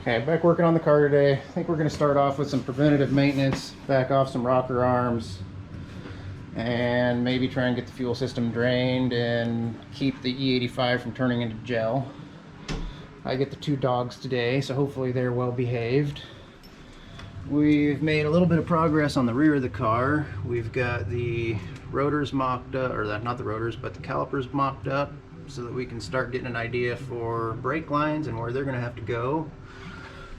Okay, back working on the car today. I think we're going to start off with some preventative maintenance, back off some rocker arms, and maybe try and get the fuel system drained and keep the E85 from turning into gel. I get the 2 dogs today, so hopefully they're well behaved. We've made a little bit of progress on the rear of the car. We've got the rotors mocked up, or not the rotors, but the calipers mocked up, so that we can start getting an idea for brake lines and where they're going to have to go.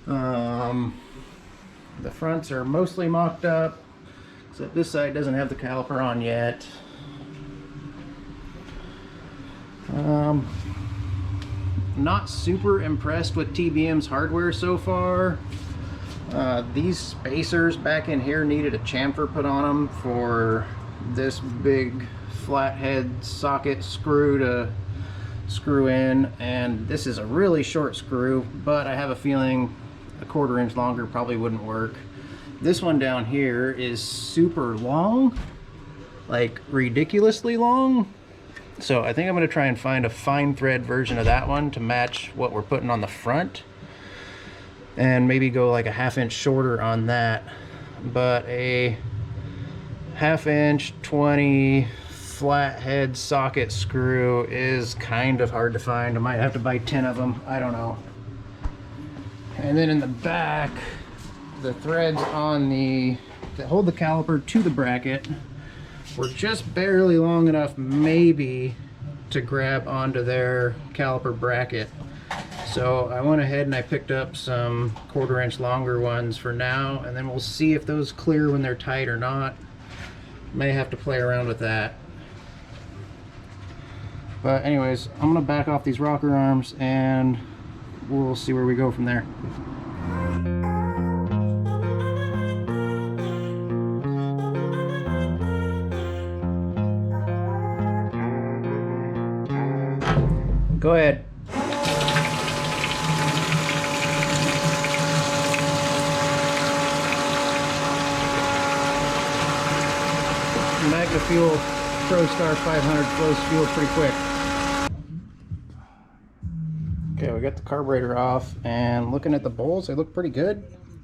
The fronts are mostly mocked up, except this side doesn't have the caliper on yet. Not super impressed with TBM's hardware so far. These spacers back in here needed a chamfer put on them for this big flathead socket screw to screw in, and this is a really short screw, but I have a feeling a 1/4 inch longer probably wouldn't work. This one down here is super long, like ridiculously long, so I think I'm going to try and find a fine thread version of that one to match what we're putting on the front, and maybe go like a 1/2 inch shorter on that. But a 1/2 inch 20 flathead socket screw is kind of hard to find. I might have to buy 10 of them, I don't know. And then in the back, the threads on that hold the caliper to the bracket were just barely long enough maybe to grab onto their caliper bracket. So I went ahead and I picked up some 1/4 inch longer ones for now, and then we'll see if those clear when they're tight or not. May have to play around with that. But anyways, I'm gonna back off these rocker arms and we'll see where we go from there. Go ahead. Magna Fuel Pro Star 500 flows fuel pretty quick. Okay, we got the carburetor off, and looking at the bowls, they look pretty good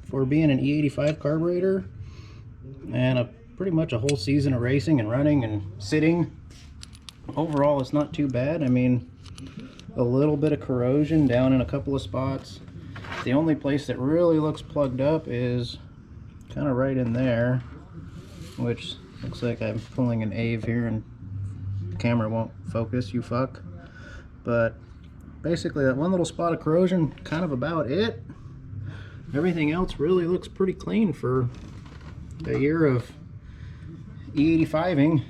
for being an E85 carburetor, and pretty much a whole season of racing and running and sitting. Overall, it's not too bad. I mean, a little bit of corrosion down in a couple of spots. The only place that really looks plugged up is kind of right in there, which looks like I'm pulling an AVE here and the camera won't focus, you fuck. But basically that one little spot of corrosion, kind of about it. Everything else really looks pretty clean for a year of E85ing.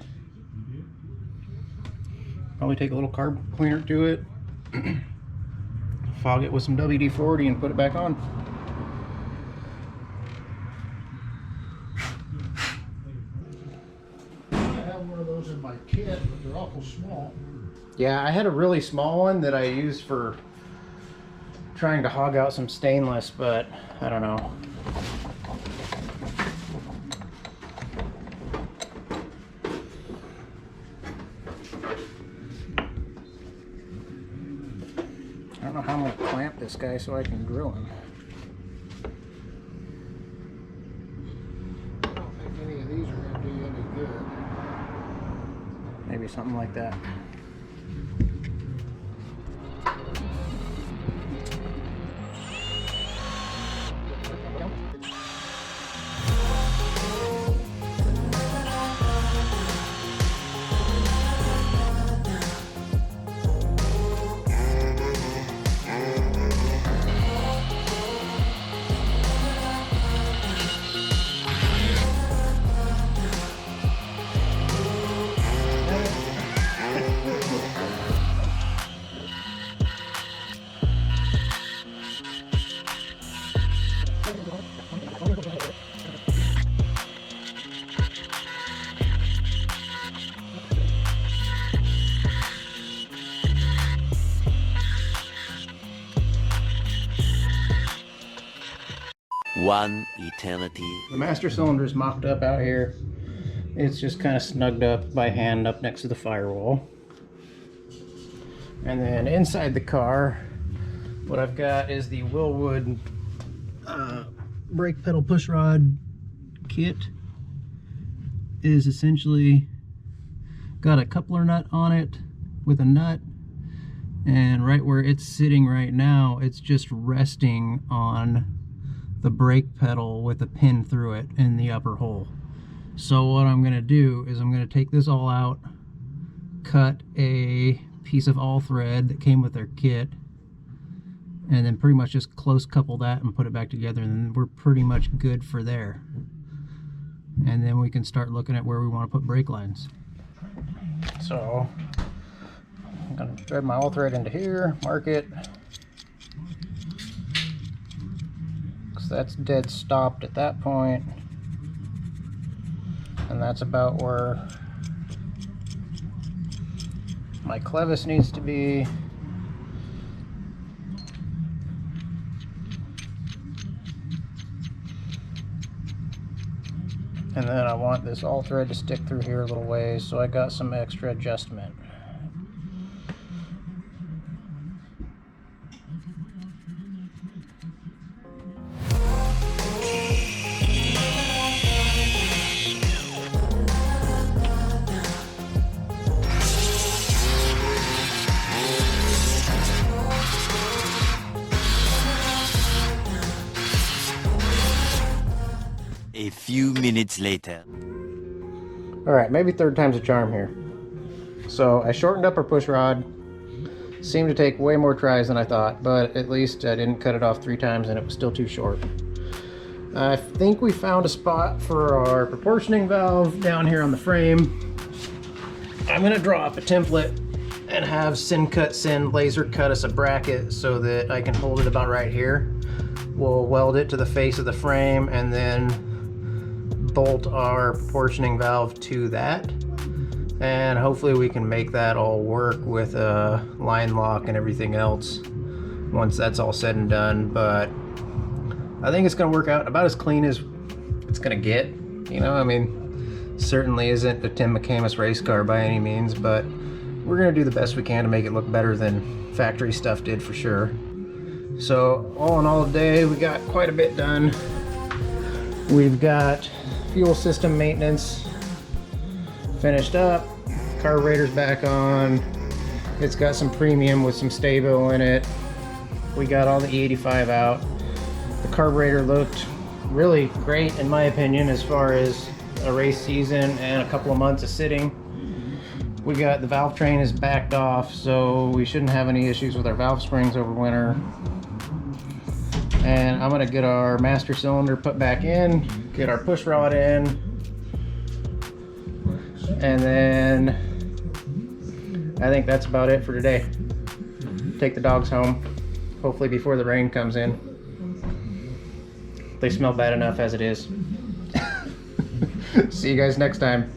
Probably take a little carb cleaner to it, fog it with some WD-40 and put it back on. I have one of those in my kit, but they're awful small. Yeah, I had a really small one that I used for trying to hog out some stainless, but I don't know. I don't know how I'm going to clamp this guy so I can drill him. I don't think any of these are going to do you any good. Maybe something like that. One eternity. The master cylinder is mocked up out here. It's just kind of snugged up by hand up next to the firewall. And then inside the car, what I've got is the Willwood brake pedal push rod kit. It is essentially got a coupler nut on it with a nut, and right where it's sitting right now, it's just resting on the brake pedal with a pin through it in the upper hole. So what I'm going to do is I'm going to take this all out, cut a piece of all thread that came with their kit, and then pretty much just close couple that and put it back together, and then we're pretty much good for there. And then we can start looking at where we want to put brake lines. So I'm going to thread my all thread into here, mark it, because that's dead stopped at that point, and that's about where my clevis needs to be. And then I want this all thread to stick through here a little ways, so I got some extra adjustment. A few minutes later. Alright, maybe third time's a charm here. So I shortened up our push rod. Seemed to take way more tries than I thought, but at least I didn't cut it off 3 times and it was still too short. I think we found a spot for our proportioning valve down here on the frame. I'm going to draw up a template and have Sin laser cut us a bracket so that I can hold it about right here. We'll weld it to the face of the frame and then bolt our proportioning valve to that, and hopefully we can make that all work with a line lock and everything else once that's all said and done. But I think it's going to work out about as clean as it's going to get. You know, I mean, certainly isn't a Tim McCamus race car by any means, but we're going to do the best we can to make it look better than factory stuff did for sure. So all in all today, we got quite a bit done. We've got fuel system maintenance finished up, carburetor's back on, it's got some premium with some stabo in it, we got all the E85 out, the carburetor looked really great in my opinion as far as a race season and a couple of months of sitting. We got the valve train is backed off, so we shouldn't have any issues with our valve springs over winter. And I'm gonna get our master cylinder put back in, get our push rod in, and then I think that's about it for today. Take the dogs home, hopefully before the rain comes in. They smell bad enough as it is. See you guys next time.